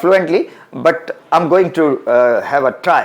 fluently, but I'm going to have a try.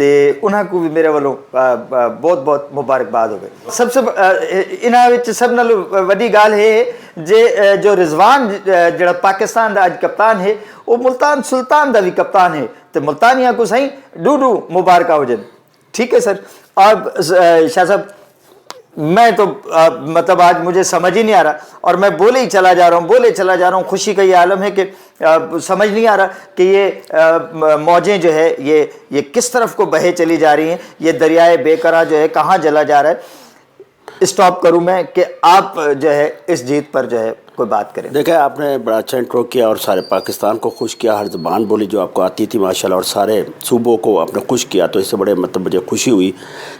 تے انہاں کو بھی میرے والوں بہت بہت مبارکباد ہوگی. سب سے انہاں وچ سب نال وڈی گال ہے جو رضوان جڑا پاکستان دا اج کپتان ہے وہ ملتان سلطان دا بھی کپتان ہے تے ملتانیاں کو صحیح ڈو مبارکہ ہو جائیں. ٹھیک ہے سر. اور شاہ صاحب میں تو مطلب آج مجھے سمجھ ہی نہیں آ رہا اور میں بولے چلا جا رہا ہوں. خوشی کا یہ عالم ہے کہ سمجھ نہیں آ رہا کہ یہ موجیں جو ہے یہ کس طرف کو بہے چلی جا رہی ہیں. یہ دریائے بے قرار جو ہے کہاں جلا جا رہا ہے. اسٹاپ کروں میں کہ آپ جو ہے اس جیت پر جو ہے کوئی بات کریں. دیکھیں آپ نے بڑا اچھا انٹرو کیا اور سارے پاکستان کو خوش کیا. ہر زبان بولی جو آپ کو آتی تھی ماشاءاللہ اور سارے صوبوں کو آپ نے خوش کیا. تو اس سے بڑے مطلب مجھے خوشی ہوئی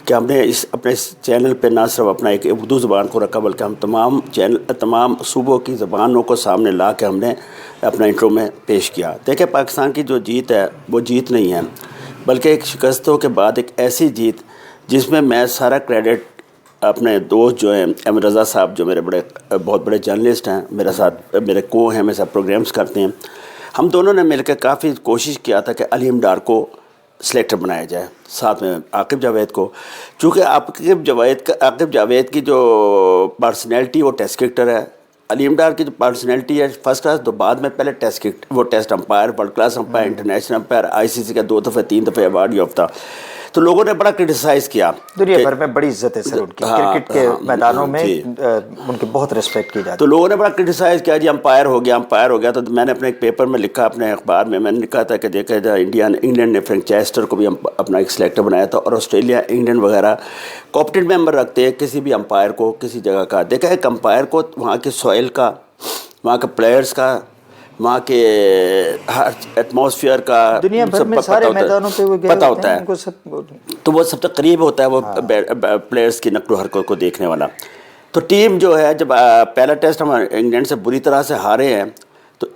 کہ ہم نے اپنے اس چینل پہ نہ صرف اپنا ایک اردو زبان کو رکھا بلکہ ہم تمام صوبوں کی زبانوں کو سامنے لا کے ہم نے اپنا انٹرو میں پیش کیا. دیکھیں پاکستان کی جو جیت ہے وہ جیت نہیں ہے بلکہ ایک شکستوں کے بعد ایک ایسی جیت جس میں میں سارا کریڈٹ اپنے دوست جو ہیں احمد رضا صاحب جو میرے بہت بڑے جرنلسٹ ہیں میرے ساتھ میرے کو ہیں میرے ساتھ پروگرامز کرتے ہیں. ہم دونوں نے مل کے کافی کوشش کیا تھا کہ علیم ڈار کو سلیکٹر بنایا جائے ساتھ میں عاقب جاوید کو. چونکہ عاقب جاوید کی جو پرسنالٹی وہ ٹیسٹ کرکٹر ہے. علیم ڈار کی جو پرسنالٹی ہے فرسٹ کلاس تو بعد میں پہلے وہ test umpire world class umpire international umpire ICC کا 2 دفعہ 3 دفعہ ایوارڈ یافتہ. تو لوگوں نے بڑا کرٹیسائز کیا. دنیا بھر میں بڑی عزت ہے سر ان کی کرکٹ کے میدانوں میں ان کی بہت ریسپیکٹ کی جاتی ہے. تو لوگوں نے بڑا کرٹیسائز کیا جی امپائر ہو گیا. تو میں نے اپنے ایک پیپر میں لکھا اپنے اخبار میں نے لکھا تھا کہ دیکھا جائے انگلینڈ نے فرینک چیسٹر کو بھی اپنا ایک سلیکٹر بنایا تھا اور آسٹریلیا انگلینڈ وغیرہ کاپٹنٹ ممبر رکھتے ہیں کسی بھی امپائر کو کسی جگہ کا. دیکھا ایک امپائر کو وہاں کے سوئل کا وہاں کے پلیئرز کا وہاں کے ایٹماسفیئر کا دنیا بھر میں سارے میدانوں پہ وہ پتہ ہوتا ہے. تو وہ سب سے قریب ہوتا ہے وہ پلیئرز کی نقل و حرکت کو دیکھنے والا. تو ٹیم جو ہے جب پہلا ٹیسٹ ہم انگلینڈ سے بری طرح سے ہارے ہیں تو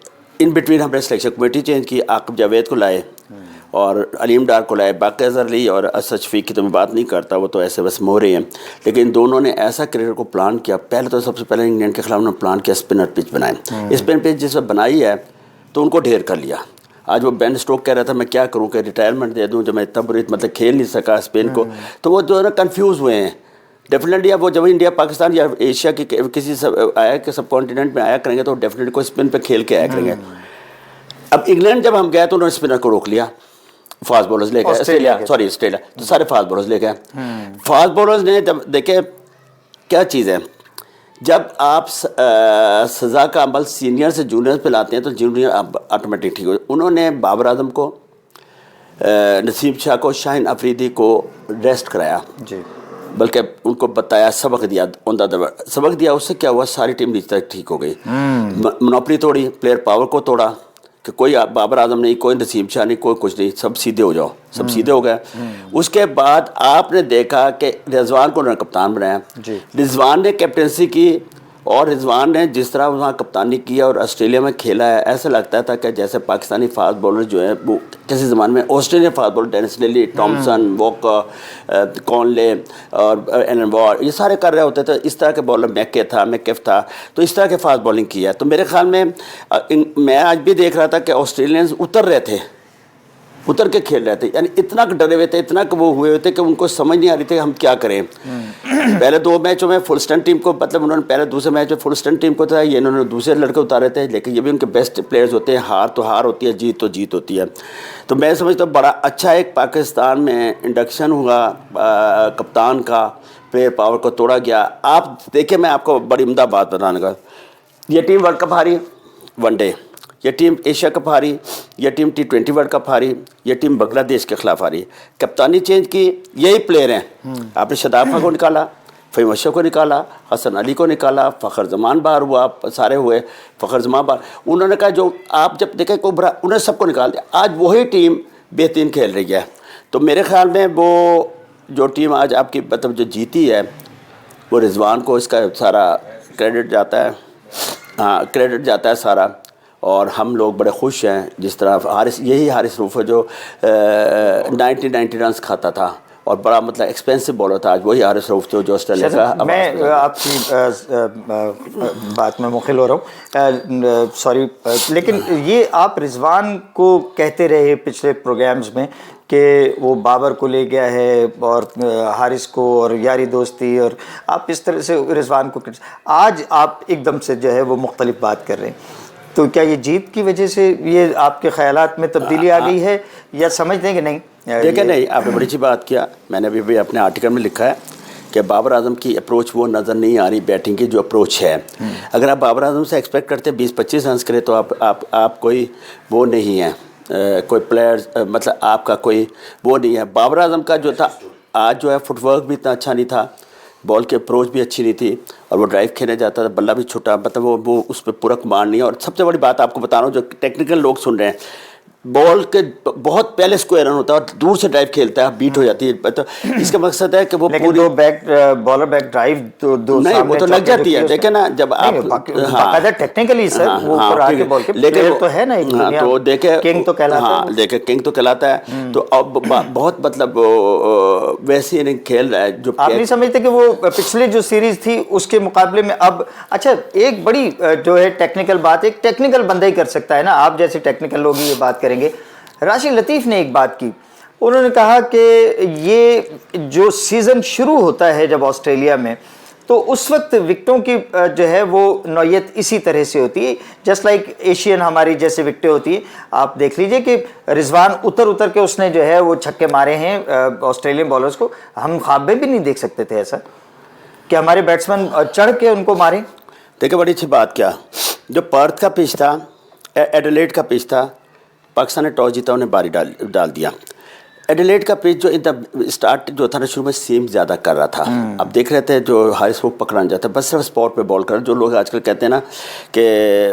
ان بٹوین ہم نے سلیکشن کمیٹی چینج کی. عاقب جاوید کو لائے اور علیم ڈار کو لائے. باقی اظہر علی اور اسد شفیق کی تو میں بات نہیں کرتا وہ تو ایسے بس مورے ہیں. لیکن دونوں نے ایسا کریئر کو پلان کیا. پہلے تو سب سے پہلے انگلینڈ کے خلاف انہوں نے پلان کیا اسپنر پچ بنائے. اسپن پچ جس وقت بنائی ہے تو ان کو ڈھیر کر لیا. آج وہ بین اسٹوک کہہ رہا تھا میں کیا کروں کہ ریٹائرمنٹ دے دوں جب میں اتنا بری مطلب کھیل نہیں سکا اسپین کو. تو وہ جو ہے نا کنفیوز ہوئے ہیں. ڈیفینیٹلی اب وہ جب انڈیا پاکستان یا ایشیا کی کسی آیا کہ سب کانٹیننٹ میں آیا کریں گے تو ڈیفینیٹلی کوئی اسپن پہ کھیل کے آیا کریں گے. اب انگلینڈ جب ہم گئے تو انہوں نے اسپنر کو روک لیا. فاسٹ بولرز لے گئے آسٹریلیا تو سارے فاسٹ بولرز لے گئے. فاسٹ بولرز نے جب دیکھے کیا چیز ہے جب آپ سزا کا عمل سینئر سے جونیئر پہ لاتے ہیں تو جونیئر آٹومیٹک ٹھیک ہو. انہوں نے بابر اعظم کو نصیب شاہ کو شاہین افریدی کو ریسٹ کرایا جی بلکہ ان کو بتایا سبق دیا. اس سے کیا ہوا ساری ٹیم نیچے تک ٹھیک ہو گئی. منوپلی توڑی پلیئر پاور کو توڑا کہ کوئی بابر اعظم نہیں کوئی نصیب شاہ نہیں کوئی کچھ نہیں سب سیدھے ہو جاؤ سب سیدھے ہو گئے. اس کے بعد آپ نے دیکھا کہ رضوان کو انہوں نے کپتان بنایا. رضوان نے کیپٹنسی کی اور رضوان نے جس طرح وہاں کپتانی کی اور آسٹریلیا میں کھیلا ہے ایسا لگتا تھا کہ جیسے پاکستانی فاسٹ بولر جو ہیں وہ کسی زمانے میں Australian fast bowler Dennis Lillee Thomson Walker Connolly اور ایلن وارڈ یہ سارے کر رہے ہوتے تھے. اس طرح کے بالر میکف تھا تو اس طرح کے فاسٹ بالنگ کی ہے. تو میرے خیال میں آج بھی دیکھ رہا تھا کہ آسٹریلینز اتر کے کھیل رہے تھے. یعنی اتنا ڈرے ہوئے تھے اتنا کہ وہ ہوئے ہوئے تھے کہ ان کو سمجھ نہیں آ رہی تھی کہ ہم کیا کریں. پہلے 2 میچوں میں فل اسٹینڈ ٹیم کو مطلب انہوں نے پہلے دوسرے میچ میں فل اسٹینڈ ٹیم کو تھا یہ انہوں نے دوسرے لڑکے اتارے تھے لیکن یہ بھی ان کے بیسٹ پلیئرز ہوتے ہیں. ہار تو ہار ہوتی ہے جیت تو جیت ہوتی ہے. تو میں سمجھتا ہوں بڑا اچھا ایک پاکستان میں انڈکشن ہوا کپتان کا پلیئر پاور کو توڑا گیا. آپ دیکھیں میں آپ کو بڑی عمدہ بات بتانے کا یہ ٹیم ورلڈ کپ ہاری ون ڈے یہ ٹیم ایشیا کپ ہاری یہ ٹیم T20 ورلڈ کپ ہاری یہ ٹیم بنگلہ دیش کے خلاف ہاری. کپتانی چینج کی یہی پلیئر ہیں. آپ نے شاداب خان کو نکالا فہیم اشرف کو نکالا حسن علی کو نکالا فخر زمان باہر ہوا سارے ہوئے فخر زمان باہر. انہوں نے کہا جو آپ جب دیکھیں کوئی برا انہوں نے سب کو نکال دیا. آج وہی ٹیم بہترین کھیل رہی ہے. تو میرے خیال میں وہ جو ٹیم آج آپ کی مطلب جو جیتی ہے وہ رضوان کو اس کا سارا کریڈٹ جاتا ہے سارا. اور ہم لوگ بڑے خوش ہیں جس طرح حارث روف ہے جو 90 رنز کھاتا تھا اور بڑا مطلب ایکسپینسو بولر تھا. آج وہی حارث رؤف جو آسٹریلیا کا. میں آپ کی بات میں مخل ہو رہا ہوں, سوری, لیکن یہ آپ رضوان کو کہتے رہے پچھلے پروگرامز میں کہ وہ بابر کو لے گیا ہے اور حارث کو اور یاری دوستی, اور آپ اس طرح سے رضوان کو, آج آپ ایک دم سے جو ہے وہ مختلف بات کر رہے ہیں. تو کیا یہ جیت کی وجہ سے یہ آپ کے خیالات میں تبدیلی آ گئی ہے, یا سمجھتے ہیں کہ نہیں؟ دیکھیں نہیں, آپ نے بڑی اچھی بات کیا. میں نے بھی اپنے آرٹیکل میں لکھا ہے کہ بابر اعظم کی اپروچ وہ نظر نہیں آ رہی, بیٹنگ کی جو اپروچ ہے. اگر آپ بابر اعظم سے ایکسپیکٹ کرتے 20-25 رنس کرے تو آپ کوئی وہ نہیں ہیں, کوئی پلیئر مطلب آپ کا کوئی وہ نہیں ہے. بابر اعظم کا جو تھا آج جو ہے فٹ ورک بھی اتنا اچھا نہیں تھا, بال کی اپروچ بھی اچھی نہیں تھی, اور وہ ڈرائیو کھیلنے جاتا تھا, بلہ بھی چھوٹا, مطلب وہ اس پہ پورا کمانڈ نہیں ہے. اور سب سے بڑی بات آپ کو بتا رہا ہوں, جو ٹیکنیکل لوگ سن رہے ہیں, بال کے بہت پہلے اسکوائر رن ہوتا ہے اور دور سے ڈرائیو کھیلتا ہے, بیٹ ہو جاتی ہے. تو اس کا مقصد ہے کہ وہ پوری بالر بیک ڈرائیو نہیں, وہ تو لگ جاتی ہے. دیکھیں نا جب آپ باقاعدہ ٹیکنیکلی سر وہ اوپر آ کے بال کے پلیئر تو ہے نا, تو دیکھیں کنگ تو کہلاتا ہے. دیکھیں کنگ تو کہلاتا ہے. تو اب بہت مطلب ویسی اننگ کھیل رہا ہے. جو آپ نہیں سمجھتے کہ وہ پچھلی جو سیریز تھی اس کے مقابلے میں اب, اچھا ایک بڑی جو ہے ٹیکنیکل بات ایک ٹیکنیکل بندہ ہی کر سکتا ہے نا, آپ جیسے ٹیکنیکل لوگ ہی یہ بات کریں گے. راشد لطیف نے ایک بات کی, انہوں نے کہا کہ یہ جو سیزن شروع ہوتا ہے جب آسٹریلیا میں, تو اس وقت وکٹوں کی جو ہے وہ نوعیت اسی طرح سے ہوتی ہے جسٹ لائک ایشین ہماری جیسے وکٹیں ہوتی ہیں. آپ دیکھ لیجئے کہ رضوان اتر کے اس نے جو ہے وہ چھکے مارے ہیں آسٹریلین بالرز کو. ہم خواب میں بھی نہیں دیکھ سکتے تھے ایسا کہ ہمارے بیٹسمین چڑھ کے ان کو ماریں. دیکھیں بڑی اچھی بات کیا, جو پرتھ کا پچ تھا, ایڈیلیڈ کا پچ تھا, پاکستان نے ٹاس جیتا, انہیں باری ڈال دیا. ایڈیلیڈ کا پچ جو اسٹارٹ جو تھا نا شروع میں سیم زیادہ کر رہا تھا. اب دیکھ رہے تھے جو حارث رؤف پکڑانا جاتا ہے بس صرف اسپاٹ پہ بال کر, جو لوگ آج کل کہتے ہیں نا کہ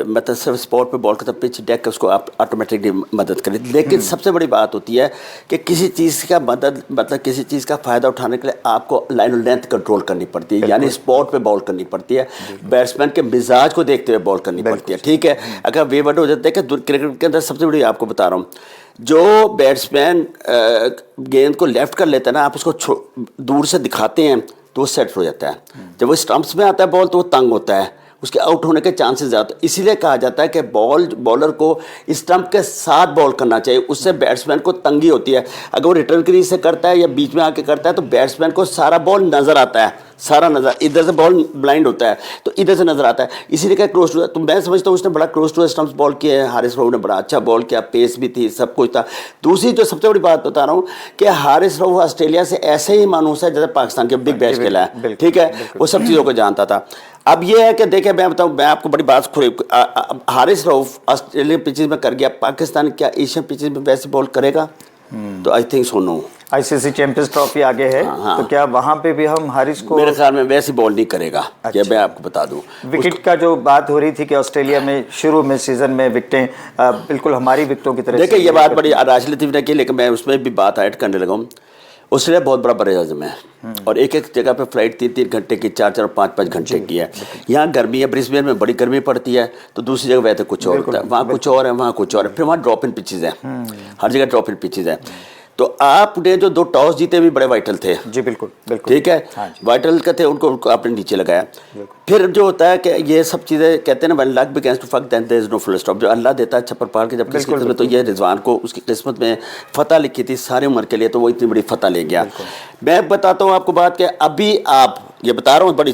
مطلب صرف اسپاٹ پہ بال کرتا, پچ ڈیک اس کو آپ آٹومیٹکلی مدد کریں. لیکن سب سے بڑی بات ہوتی ہے کہ کسی چیز کا مطلب کسی چیز کا فائدہ اٹھانے کے لیے آپ کو لائن اور لینتھ کنٹرول کرنی پڑتی ہے, یعنی اسپاٹ پہ بال کرنی پڑتی ہے, بیٹسمین کے مزاج کو دیکھتے ہوئے بال کرنی پڑتی ہے. ٹھیک ہے, اگر ویورڈ ہو جاتا ہے کہ کرکٹ کے اندر سب سے بڑی آپ کو بتا رہا ہوں, جو بیٹسمین گیند کو لیفٹ کر لیتا ہے نا, آپ اس کو دور سے دکھاتے ہیں تو وہ سیٹ ہو جاتا ہے. جب وہ اسٹمپس میں آتا ہے بال تو وہ تنگ ہوتا ہے, اس کے آؤٹ ہونے کے چانسز زیادہ. اسی لیے کہا جاتا ہے کہ بالر کو اسٹمپ کے ساتھ بال کرنا چاہیے, اس سے بیٹسمین کو تنگی ہوتی ہے. اگر وہ ریٹرن کریز سے کرتا ہے یا بیچ میں آ کے کرتا ہے تو بیٹسمین کو سارا بال نظر آتا ہے, سارا نظر, ادھر سے بال بلائنڈ ہوتا ہے تو ادھر سے نظر آتا ہے. اسی لیے کہ کلوز ٹو, تو میں سمجھتا ہوں اس نے بڑا کلوز ٹو اسٹمپس بال کیا ہے. حارث رؤف نے بڑا اچھا بال کیا, پیس بھی تھی, سب کچھ تھا. دوسری جو سب سے بڑی بات بتا رہا ہوں کہ حارث رؤف آسٹریلیا سے ایسے ہی مانوس ہے جیسے پاکستان کے بگ بیش کھیلا ہے. ٹھیک ہے, وہ سب چیزوں کو جانتا تھا. اب یہ ہے کہ دیکھیں میں بتاؤں, میں آپ کو بڑی بات حارث رؤف آسٹریلین پچز میں کر گیا, پاکستان کیا ایشین پچز میں ویسے بال کرے گا؟ تو I think so no. I C C champions trophy آگے ہے, تو کیا وہاں پہ بھی ہم حارث کو, میرے خیال میں ویسی بال نہیں کرے گا. یہ میں آپ کو بتا دوں, وکٹ کا جو بات ہو رہی تھی کہ آسٹریلیا میں شروع میں سیزن میں وکٹیں بالکل ہماری وکٹوں کی طرح. دیکھیں یہ بات بڑی راشد لطیف نے کی, لیکن میں اس میں بھی بات ایڈ کرنے لگا ہوں. آسٹریلیا بہت بڑا بر اعظم ہے, اور ایک جگہ پہ فلائٹ 3 گھنٹے کی, 4 اور 5 گھنٹے کی ہے. یہاں گرمی ہے, برسبین میں بڑی گرمی پڑتی ہے, تو دوسری جگہ ویسے کچھ اور ہوتا ہے, وہاں کچھ اور ہے, وہاں کچھ اور ہے. پھر وہاں ڈراپ ان پچز ہیں, ہر جگہ ڈراپ ان پچز ہیں. تو آپ نے جو 2 ٹاس جیتے بھی بڑے وائٹل تھے. جی بالکل بالکل ٹھیک ہے, وائٹل کا تھے, ان کو آپ نے نیچے لگایا. پھر جو ہوتا ہے کہ یہ سب چیزیں کہتے ہیں نا, when luck begins to fuck then there is no full stop. جو اللہ دیتا ہے چھپر پاڑ کے جب کسی قسمت میں, تو یہ رضوان کو اس کی قسمت میں فتح لکھی تھی سارے عمر کے لیے, تو وہ اتنی بڑی فتح لے گیا. میں بتاتا ہوں آپ کو بات کہ ابھی آپ یہ بتا رہا ہوں بڑی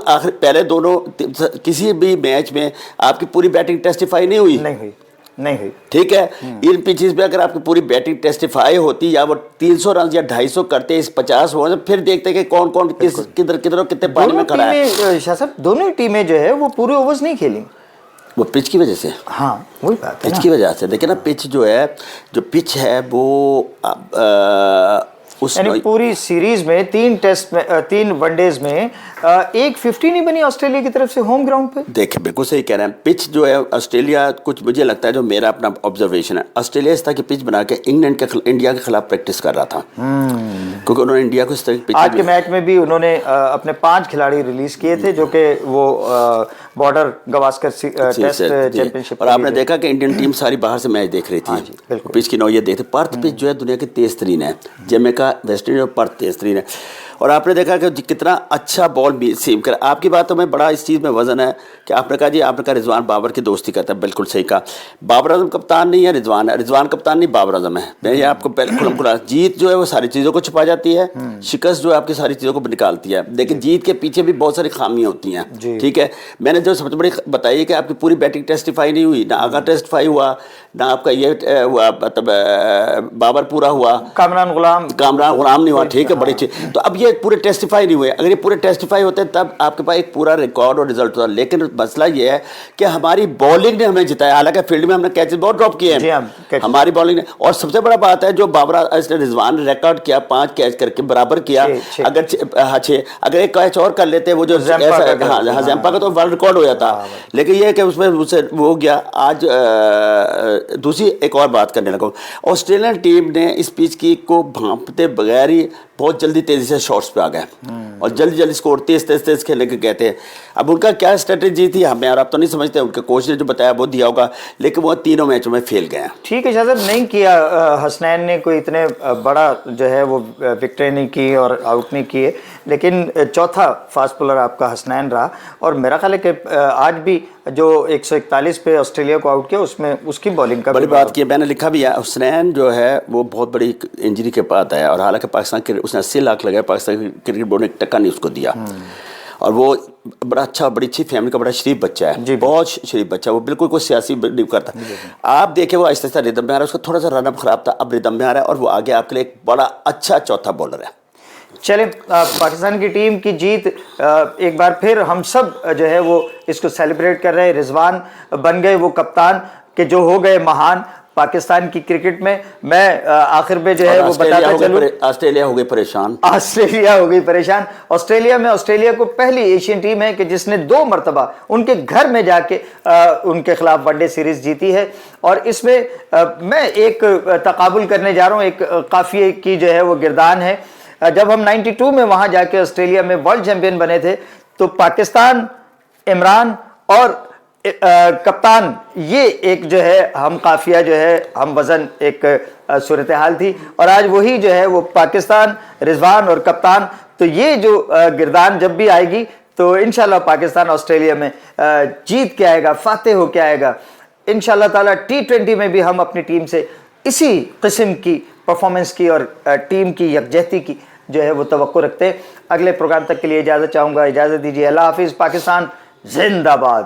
آخر پہلے دونوں کسی بھی میچ میں آپ کی پوری بیٹنگ ٹیسٹیفائی نہیں ہوئی. نہیں ہوئی. ٹھیک ہے, ان پچز پہ اگر آپ کی پوری بیٹنگ ٹیسٹیفائی ہوتی, یا وہ 300 رنز یا 250 کرتے اس 50 اوور میں, پھر دیکھتے کہ کون کون کدھر اور کتنے پانی میں کھڑا ہے. شاہ صاحب دونوں ٹیمیں جو ہے وہ پورے اوورز نہیں کھیلیں, وہ پچ کی وجہ سے. ہاں وہی بات ہے, پچ کی وجہ سے. دیکھیں نا پچ جو پچ ہے وہ یعنی پوری سیریز میں 3 ون ڈیز میں 150 نہیں بنی آسٹریلیا کی طرف سے ہوم گراؤنڈ پہ. دیکھیں بالکل صحیح کہہ رہے ہیں. پچ جو ہے آسٹریلیا, کچھ مجھے لگتا ہے جو میرا اپنا آبزرویشن ہے, آسٹریلیا اس طرح کی پچ بنا کے انڈیا کے خلاف پریکٹس کر رہا تھا, کیونکہ انہوں نے انڈیا کو اس طرح کی پچ. آج کے میچ میں بھی انہوں نے اپنے 5 کھلاڑی ریلیز کیے تھے, جو کہ وہ بارڈر گواسکر ٹیسٹ چیمپئن شپ. اور آپ نے دیکھا کہ انڈین ٹیم ساری باہر سے میچ دیکھ رہی تھی, پچ کی نوعیت دیکھتے. پرتھ پچ جو ہے دنیا کی تیز ترین ہے, جمیکا کا ویسٹ انڈیز پر تیز ترین ہے. اور آپ نے دیکھا کہ کتنا اچھا بال بھی سیم کر. آپ کی باتوں میں بڑا اس چیز میں وزن ہے کہ آپ نے کہا جی آپ نے کہا رضوان بابر کی دوستی کرتا ہے. بالکل صحیح کہا. بابر اعظم کپتان نہیں ہے, رضوان ہے. رضوان کپتان نہیں, بابر اعظم ہے. میں یہ آپ کو کھلا جیت جو ہے وہ ساری چیزوں کو چھپا جاتی ہے, شکست جو ہے آپ کی ساری چیزوں کو نکالتی ہے. لیکن جیت کے پیچھے بھی بہت ساری خامیاں ہوتی ہیں. ٹھیک ہے, میں نے جو سب سے بڑی بتائی کہ آپ کی پوری بیٹنگ ٹیسٹیفائی نہیں ہوئی, نہ آغا ٹیسٹیفائی ہوا, نہ آپ کا یہ ہوا مطلب بابر پورا ہوا, کامران غلام نہیں ہوا. ٹھیک ہے, بڑی اچھی. تو اب یہ پورے ٹیسٹیفائی نہیں ہوئے. اگر یہ پورے ٹیسٹیفائی ہوتے تب آپ کے پاس ایک پورا ریکارڈ اور رزلٹ ہوتا. لیکن مسئلہ یہ ہے کہ ہماری بالنگ نے ہمیں جتایا. حالانکہ فیلڈ میں ہم نے کیچز بہت ڈراپ کیے ہیں, ہماری بالنگ نے. اور سب سے بڑا بات ہے جو بابر رضوان نے ریکارڈ کیا 5 کیچ کر کے برابر کیا. اگر ایک کیچ اور کر لیتے وہ جو زیمپا کا تو ورلڈ ریکارڈ ہو جاتا. لیکن یہ کہ اس میں وہ ہو گیا. آج دوسری ایک اور بات کرنے لگا. آسٹریلین ٹیم نے اس پچ کی کو بھانپتے بغیر ہی بہت جلدی تیزی سے شارٹس پہ آ گئے اور جلدی اسکور تیز کھیلنے کے کہتے ہیں. اب ان کا کیا اسٹریٹجی تھی ہمیں اور آپ تو نہیں سمجھتے, ان کے کوچ نے جو بتایا وہ دیا ہوگا, لیکن وہ تینوں میچوں میں فیل گئے ہیں. ٹھیک ہے شاہ صاحب, نہیں کیا حسنین نے کوئی اتنے بڑا جو ہے وہ وکٹیں نہیں کی اور آؤٹ نہیں کیے, لیکن چوتھا فاسٹ بولر آپ کا حسنین رہا. اور میرا خیال ہے کہ آج بھی جو 141 پہ آسٹریلیا کو آؤٹ کیا اس میں اس کی بالنگ کا بڑی بات کی. میں نے لکھا بھی ہے حسنین جو ہے وہ بہت بڑی انجری کے بعد آیا, اور حالانکہ پاکستان اس نے 80 لاکھ لگایا, پاکستان کرکٹ بورڈ نے 1 ٹکا نہیں اس کو دیا. اور وہ بڑا اچھا, بڑی اچھی فیملی کا بڑا شریف بچہ ہے, بہت شریف بچہ. وہ بالکل کوئی سیاسی نہیں کرتا. آپ دیکھیں وہ آہستہ آہستہ ردم میں آ رہا ہے. اس کا تھوڑا سا رن اپ خراب تھا, اب ردم میں آ رہا ہے اور وہ آگے آپ کے لیے ایک بڑا اچھا چوتھا بالر ہے. چلیں, پاکستان کی ٹیم کی جیت ایک بار پھر ہم سب جو ہے وہ اس کو سیلیبریٹ کر رہے ہیں. رضوان بن گئے وہ کپتان کہ جو ہو گئے مہان پاکستان کی کرکٹ میں. میں آخر میں جو ہے وہ بتاتا چلوں, آسٹریلیا ہو گئی پریشان. آسٹریلیا کو پہلی ایشین ٹیم ہے کہ جس نے 2 مرتبہ ان کے گھر میں جا کے ان کے خلاف ون ڈے سیریز جیتی ہے. اور اس میں میں ایک تقابل کرنے جا رہا ہوں, ایک قافیے کی جو ہے وہ گردان ہے. جب ہم 92 میں وہاں جا کے آسٹریلیا میں ورلڈ چیمپئن بنے تھے تو پاکستان, عمران اور کپتان, یہ ایک جو ہے ہم قافیہ جو ہے ہم وزن ایک صورتحال تھی. اور آج وہی جو ہے وہ پاکستان, رضوان اور کپتان. تو یہ جو گردان جب بھی آئے گی تو انشاءاللہ پاکستان آسٹریلیا میں جیت کے آئے گا, فاتح ہو کے آئے گا انشاءاللہ تعالیٰ. T20 میں بھی ہم اپنی ٹیم سے اسی قسم کی پرفارمنس کی اور ٹیم کی یکجہتی کی جو ہے وہ توقع رکھتے ہیں. اگلے پروگرام تک کے لیے اجازت چاہوں گا, اجازت دیجیے. اللہ حافظ. پاکستان زندہ باد.